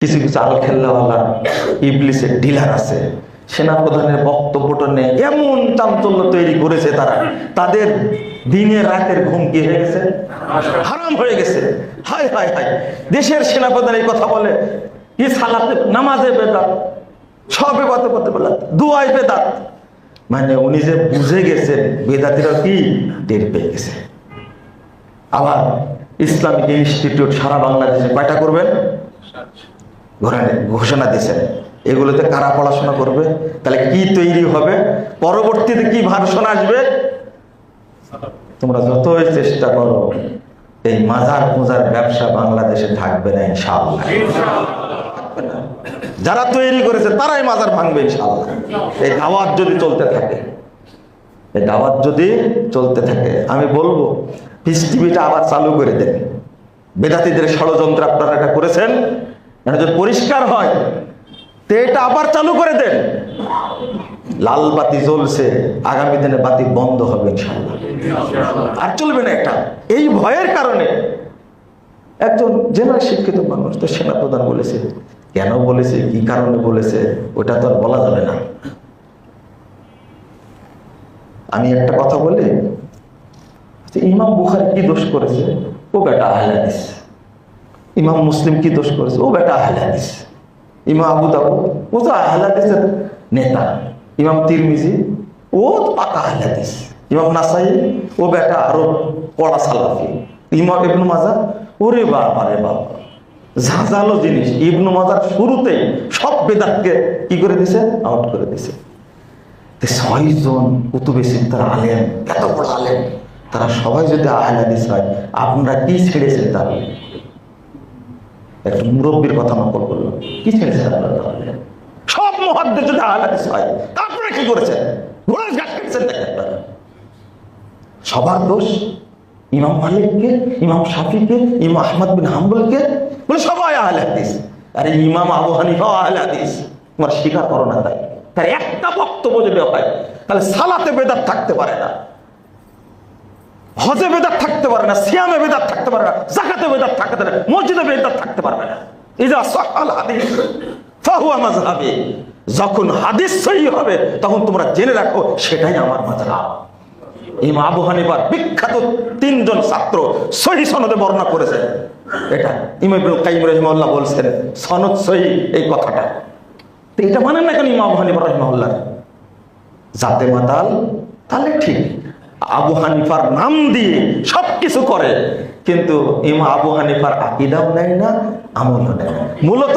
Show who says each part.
Speaker 1: কিছু কিছু আলখেল্লাওয়ালা ইবলিসের ডিলার আছে, সেনাপ্রধানের বক্তব্যটা নিয়ে এমন চাঞ্চল্য তৈরি করেছে তারা, তাদের দিনের রাতের ঘুম কি হয়ে গেছে, হারাম হয়ে গেছে। হায় হায় হায়, দেশের সেনাপ্রধান এই কথা বলে, কি সালাতে নামাজে বেদাত, সবে পথে বেদাত, দুয়ায় বেদাত। মানে উনি যে বুঝে গেছেন বেদাতিরা কি টের পেয়ে গেছে। আবার ইসলামিক ইনস্টিটিউট সারা বাংলাদেশে কয়টা করবেন ঘোষণা দিয়েছেন। এগুলোতে কারা পড়াশোনা করবে? তাহলে কি তৈরি হবে, পরবর্তীতে কি ভার্সন আসবে? তোমরা যতই চেষ্টা করো, এই মাজার পূজার ব্যবসা বাংলাদেশে থাকবে না ইনশাআল্লাহ। যারা তৈরি করেছে তারাই মাজার ভাঙবে ইনশাআল্লাহ। এই দাওয়াত যদি চলতে থাকে, এই দাওয়াত যদি চলতে থাকে, আমি বলবো পিস টিভিটা আবার চালু করে দেন। বেদাতীদের ষড়যন্ত্র আপনারা এটা করেছেন, এটা যদি পরিষ্কার হয় তো এটা আবার চালু করে দেন। লাল বাতি জ্বলছে, আগামী দিনে বাতি বন্ধ হবে ইনশাআল্লাহ, আর চলবে না এটা। এই ভয়ের কারণে একজন জেনারেল শিক্ষিত মানুষ তো সেনাপ্রধান বলেছে, কেন বলেছে, কি কারণে বলেছে, ওটা তো আর বলা যাবে না। আমি একটা কথা বলি, ইমাম বুখারী কি দোষ করেছে? ও বেটা আহলে হাদিস। ইমাম মুসলিম কি দোষ করেছে? ও বেটা আহলে হাদিস। ইমাম আবু দাউদ ও তো আহলে হাদিসের নেতা। ইমাম তিরমিজি ও তো পাকা আহলে হাদিস। ইমাম নাসাই ও বেটা আরো কড়া সালাফি। ইমাম ইবনে মাজাহ, ওরে বাবা রে বাবা, ঝাঁঝালো জিনিস। ইবনে মাজাহ শুরুতেই সব বেদাতকে কি করে দিছে, আউট করে দিছে। 6 জন কুতুবে সিত্তার আলেম, এত বড় আলেম, তারা সবাই যদি আহলে হাদিস হয়, আপনারা কি ছেড়েছেন? তাহলে একটা মুরব্বীর কথা নকল করলো, কি ছেড়েছেন আপনারা? তাহলে সব মুহাদ্দিস যদি আহলে হাদিস হয়, আপনারা কি করেছেন? ঘোড়ার ঘাট কেটেছেন আপনারা। সবার দোষ ইমাম মালিককে, ইমাম শাফিকে, ইমাম আহমদ বিন হাম্বলকে, বলে সবাই আহলে হাদিস। আরে ইমাম আবু হানিফাও আহলে হাদিস, তোমার স্বীকার করো না। তাই তার একটা বক্তব্য যদি হয়, তাহলে সালাতে বেদাত থাকতে পারে না, হজে বেদাত থাকতে পারে না, সিয়ামে বেদাত থাকতে পারে না, যাকাতে বেদাত থাকতে পারে না, মসজিদে বেদাত থাকতে পারবে না। ইজা সাহাল হাদিস ফাহুয়া মাযহাবি। যখন হাদিস সহিহ হবে তখন তোমরা জেনে রাখো সেটাই আমার মাযহাব। ইমাম আবু হানিফার বিখ্যাত 3 জন ছাত্র সহিহ সনদে বর্ণনা করেছেন এটা। ইমাম ইবনে কাইয়িম রাহিমাহুল্লাহ বলছেন সনদ সহিহ এই কথাটা। তো এটা মানেন না কেন ইমাম আবু হানিফা রাহিমাহুল্লাহ? জাতে মাতাল তাহলে ঠিক, আবু হানিফার নাম দিয়ে সবকিছু করে, কিন্তু ইমাম আবু হানিফার আকীদাও নেয় না, আমলও নেয় না। মূলত